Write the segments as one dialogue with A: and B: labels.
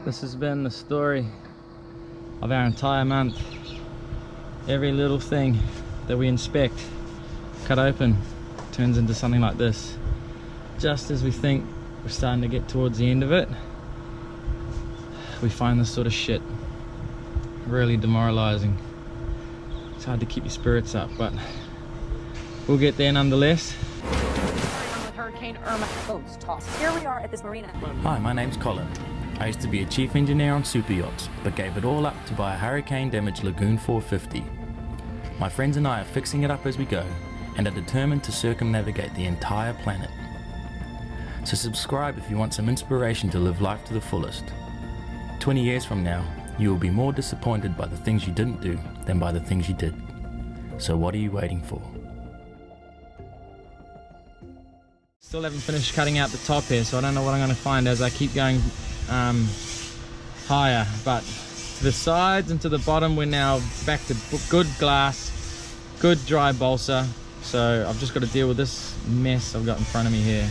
A: This has been the story of our entire month. Every little thing that we inspect, cut open, turns into something like this. Just as we think we're starting to get towards the end of it, we find this sort of shit. Really demoralizing. It's hard to keep your spirits up, but we'll get there nonetheless.
B: With Hurricane Irma boats tossed. Here we are at this marina.
C: Hi, my name's Colin. I used to be a chief engineer on super yachts, but gave it all up to buy a hurricane-damaged Lagoon 450. My friends and I are fixing it up as we go, and are determined to circumnavigate the entire planet. So subscribe if you want some inspiration to live life to the fullest. 20 years from now, you will be more disappointed by the things you didn't do than by the things you did. So what are you waiting for?
A: Still haven't finished cutting out the top here, so I don't know what I'm going to find as I keep going higher. But to the sides and to the bottom, we're now back to good glass, good dry balsa. So I've just got to deal with this mess I've got in front of me here.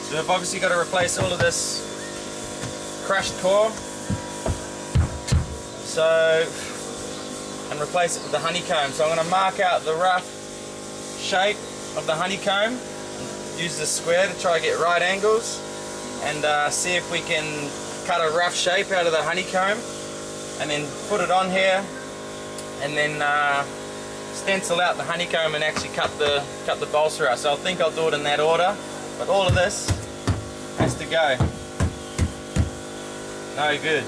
A: So I've obviously got to replace all of this crushed core, and replace it with the honeycomb. So I'm going to mark out the rough shape of the honeycomb, use the square to try to get right angles, and see if we can cut a rough shape out of the honeycomb, and then put it on here, and then stencil out the honeycomb and actually cut the balsa out. So I think I'll do it in that order, but all of this has to go. No good.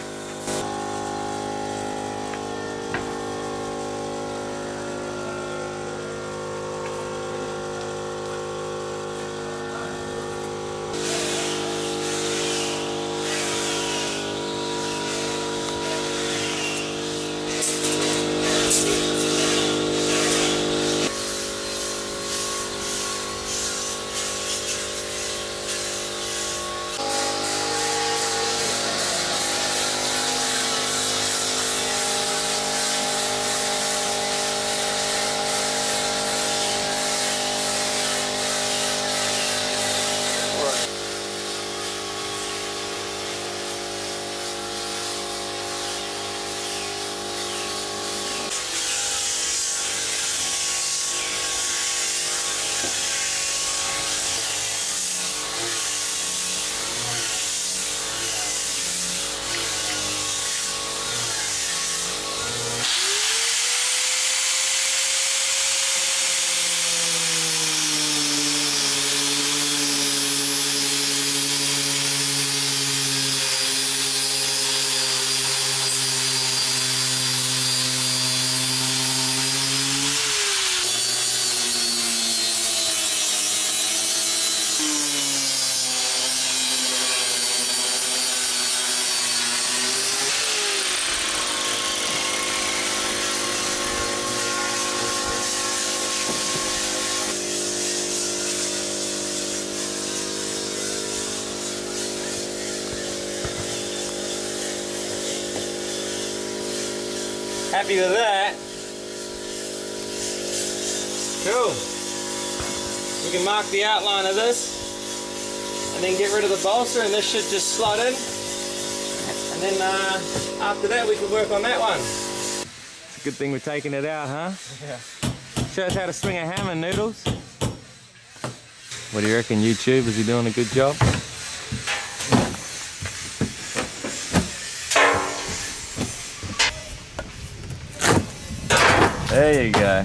A: Happy with that. Cool. We can mark the outline of this and then get rid of the balsa, and this should just slot in. And then after that we can work on that one. It's a good thing we're taking it out, huh? Yeah. Show us how to swing a hammer, Noodles. What do you reckon, YouTube? Is he doing a good job? There you go.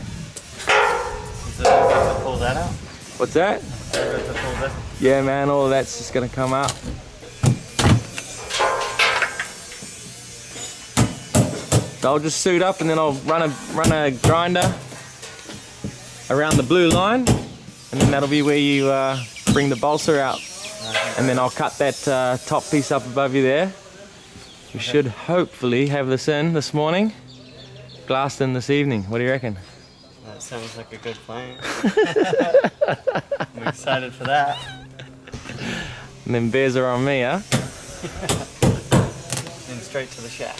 D: Is it good to pull that out?
A: What's that?
D: Is it good to pull this?
A: Yeah, man, all of that's just gonna come out. So I'll just suit up and then I'll run a grinder around the blue line, and then that'll be where you bring the balsa out. And then I'll cut that top piece up above you there. We should hopefully have this in this morning, glassed in this evening. What do you reckon?
D: That sounds like a good plan. I'm excited for that.
A: And then bears are on me, huh?
D: Then straight to the shack.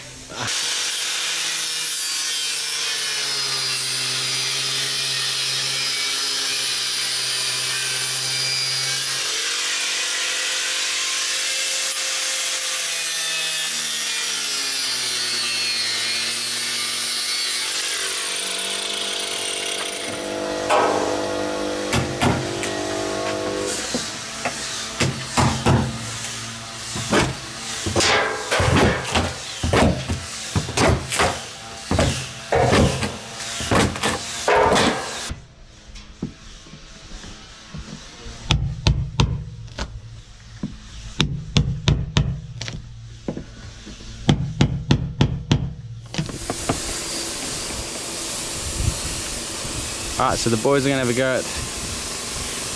A: Alright, so the boys are going to have a go at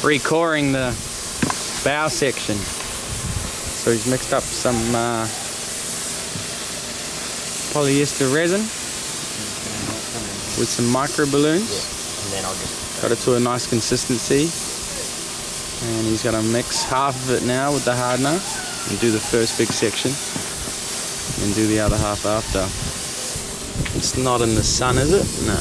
A: recoring the bow section. So he's mixed up some polyester resin with some micro balloons.
D: And then I'll just
A: Got it to a nice consistency. And he's going to mix half of it now with the hardener and do the first big section. And do the other half after. It's not in the sun, is it? No.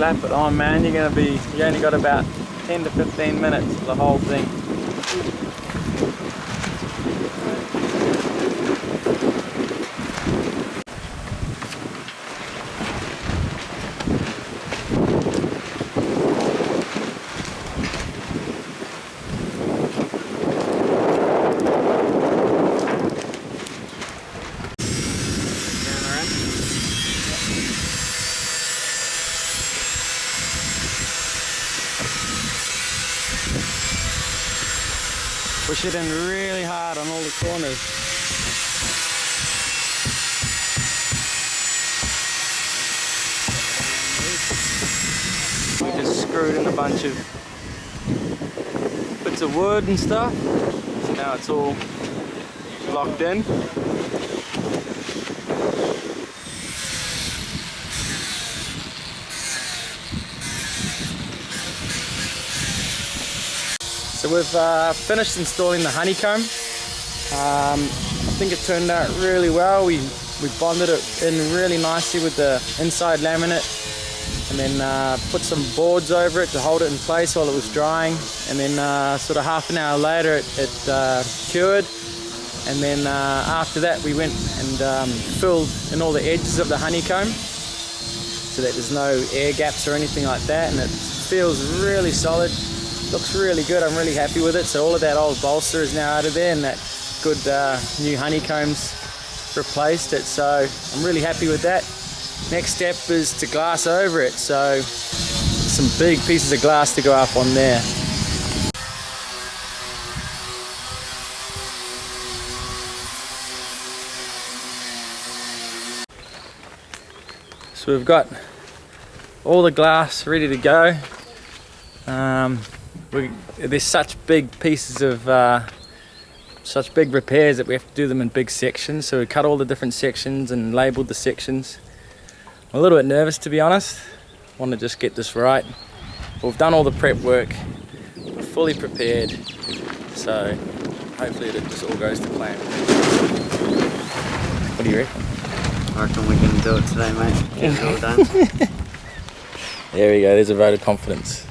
A: Slap it on, man. You only got about 10 to 15 minutes for the whole thing. Push it in really hard on all the corners. We just screwed in a bunch of bits of wood and stuff. So now it's all locked in. So we've finished installing the honeycomb. I think it turned out really well. We bonded it in really nicely with the inside laminate, and then put some boards over it to hold it in place while it was drying. And then sort of half an hour later it cured. And then after that we went and filled in all the edges of the honeycomb so that there's no air gaps or anything like that, and it feels really solid. Looks really good. I'm really happy with it. So all of that old balsa is now out of there, and that good new honeycombs replaced it. So I'm really happy with that. Next step is to glass over it. So some big pieces of glass to go up on there. So we've got all the glass ready to go. There's such big pieces of such big repairs that we have to do them in big sections, so we cut all the different sections and labeled the sections. I'm a little bit nervous, to be honest. I want to just get this right. But we've done all the prep work, we're fully prepared, so hopefully it just all goes to plan. What do you reckon?
D: I reckon we can do it today, mate. Get it all done.
A: There we go, there's a vote of confidence.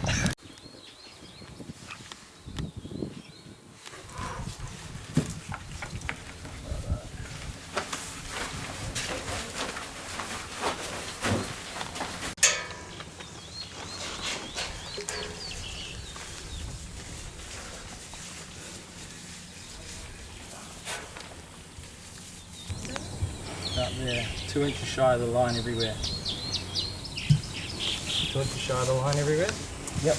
A: Up there, 2 inches shy of the line everywhere. 2 inches shy of the line everywhere? Yep.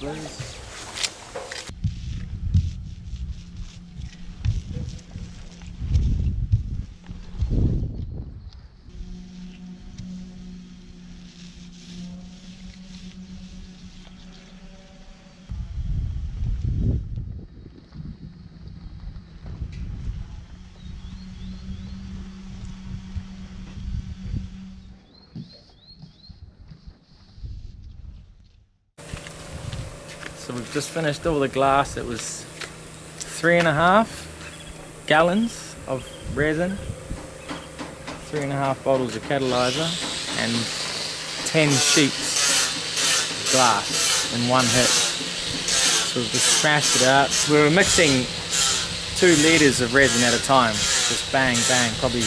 A: please. So we've just finished all the glass. It was 3.5 gallons of resin, 3.5 bottles of catalyzer, and 10 sheets of glass in one hit. So we've just smashed it out. We were mixing 2 litres of resin at a time, just bang bang, probably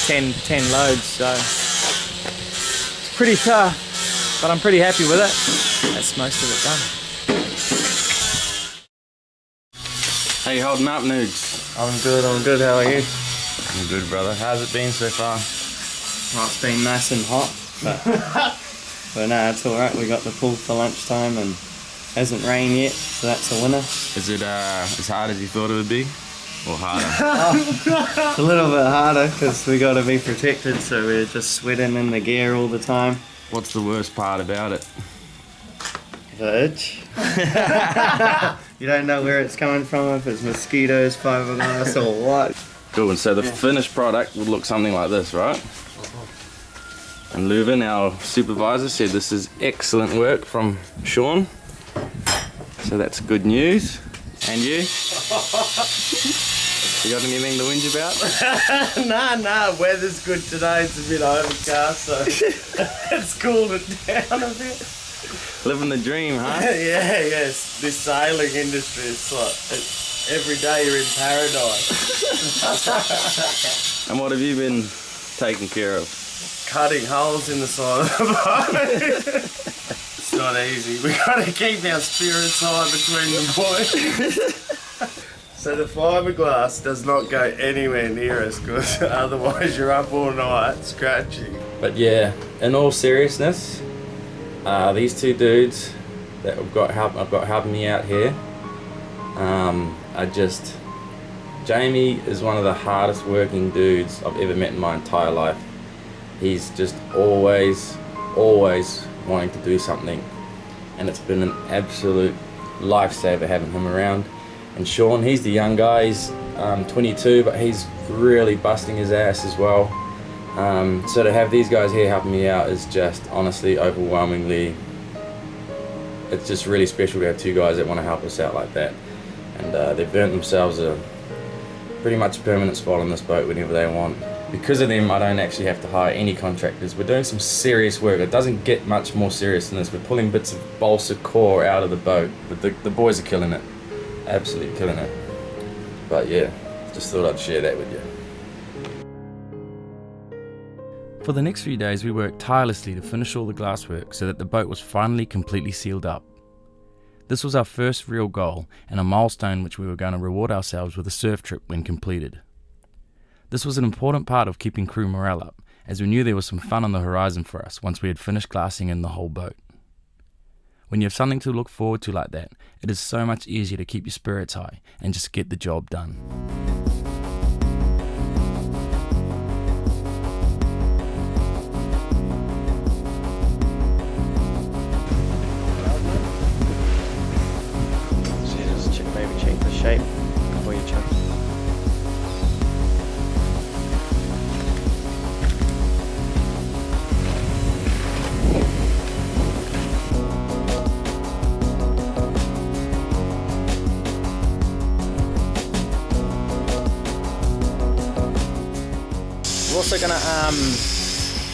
A: 10 loads. So it's pretty tough, but I'm pretty happy with it. That's most of it done.
E: How you holding up, Nudes?
D: I'm good, how are you?
E: I'm good, brother. How's it been so far?
D: Well, it's been nice and hot, but no, it's alright. We got the pool for lunchtime and hasn't rained yet, so that's a winner.
E: Is it as hard as you thought it would be? Or harder?
D: It's a little bit harder because we got to be protected, so we're just sweating in the gear all the time.
E: What's the worst part about it?
D: The itch. You don't know where it's coming from, if it's mosquitoes, fiberglass or what.
E: Cool, and so the finished product would look something like this, right? And Leuven, our supervisor, said this is excellent work from Sean. So that's good news. And you? You got anything to whinge about?
D: Nah, weather's good today. It's a bit overcast, so it's cooled it down a bit.
E: Living the dream, huh?
D: Yes. This sailing industry is like, every day you're in paradise.
E: And what have you been taking care of?
D: Cutting holes in the side of the boat. It's not easy. We gotta keep our spirits high between the boys. So the fiberglass does not go anywhere near us, because otherwise you're up all night scratching.
E: But yeah, in all seriousness, these 2 dudes that I've got helping me out here, Jamie is one of the hardest working dudes I've ever met in my entire life. He's just always wanting to do something, and it's been an absolute lifesaver having him around. And Sean, he's the young guy, he's 22, but he's really busting his ass as well. So to have these guys here helping me out is just honestly overwhelmingly, it's just really special to have 2 guys that want to help us out like that. And they've earned themselves a pretty much permanent spot on this boat whenever they want. Because of them, I don't actually have to hire any contractors. We're doing some serious work. It doesn't get much more serious than this. We're pulling bits of BALSA CORE out of the boat, but the boys are killing it. Absolutely killing it. But yeah, just thought I'd share that with you.
C: For the next few days we worked tirelessly to finish all the glasswork so that the boat was finally completely sealed up. This was our first real goal and a milestone which we were going to reward ourselves with a surf trip when completed. This was an important part of keeping crew morale up, as we knew there was some fun on the horizon for us once we had finished glassing in the whole boat. When you have something to look forward to like that, it is so much easier to keep your spirits high and just get the job done.
D: Maybe change the shape before you chuck.
A: We're also going to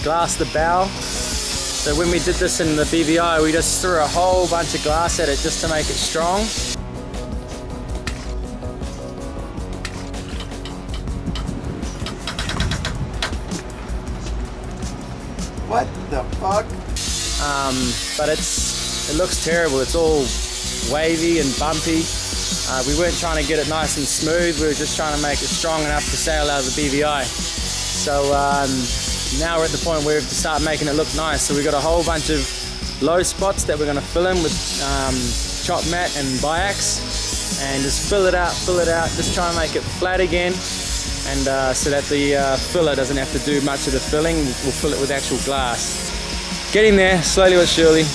A: glass the bow. So when we did this in the BVI, we just threw a whole bunch of glass at it just to make it strong.
D: What the fuck?
A: But it looks terrible. It's all wavy and bumpy. We weren't trying to get it nice and smooth. We were just trying to make it strong enough to sail out of the BVI. So now we're at the point where we have to start making it look nice. So we've got a whole bunch of low spots that we're going to fill in with chop mat and biax, and just fill it out, just try and make it flat again, and so that the filler doesn't have to do much of the filling. We'll fill it with actual glass. Getting there, slowly but surely.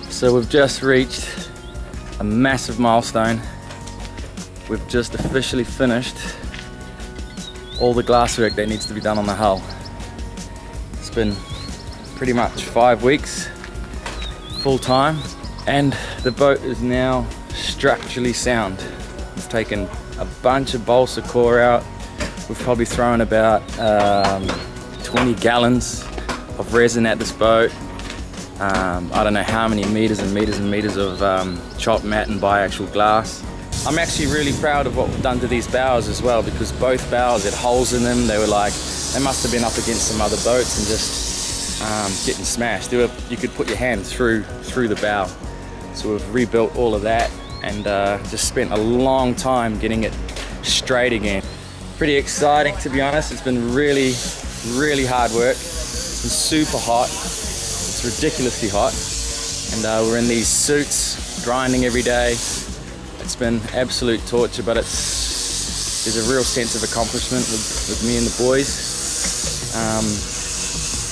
A: So we've just reached a massive milestone. We've just officially finished all the glasswork that needs to be done on the hull. It's been pretty much 5 weeks full time, and the boat is now structurally sound. We've taken a bunch of balsa core out. We've probably thrown about 20 gallons of resin at this boat. I don't know how many meters and meters and meters of chop mat and biaxial glass. I'm actually really proud of what we've done to these bows as well, because both bows had holes in them. They were like, they must have been up against some other boats and just getting smashed. You could put your hand through the bow. So we've rebuilt all of that and just spent a long time getting it straight again. Pretty exciting, to be honest. It's been really, really hard work. It's been super hot. It's ridiculously hot, and we're in these suits grinding every day. It's been absolute torture, but there's a real sense of accomplishment with me and the boys,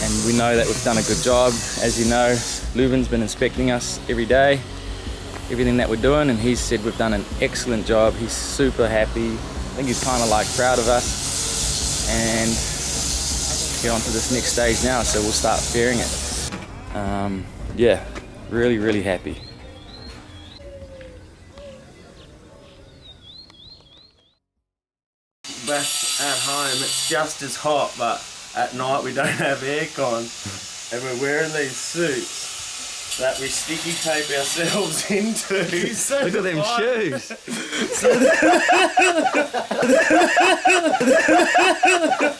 A: and we know that we've done a good job. As you know, Leuven's been inspecting us every day, everything that we're doing, and he said we've done an excellent job. He's super happy. I think he's kind of like proud of us, and get on to this next stage now, so we'll start fairing it. Yeah, really, really happy.
D: Back at home, it's just as hot, but at night we don't have aircon, and we're wearing these suits that we sticky tape ourselves into. So
A: look at them shoes.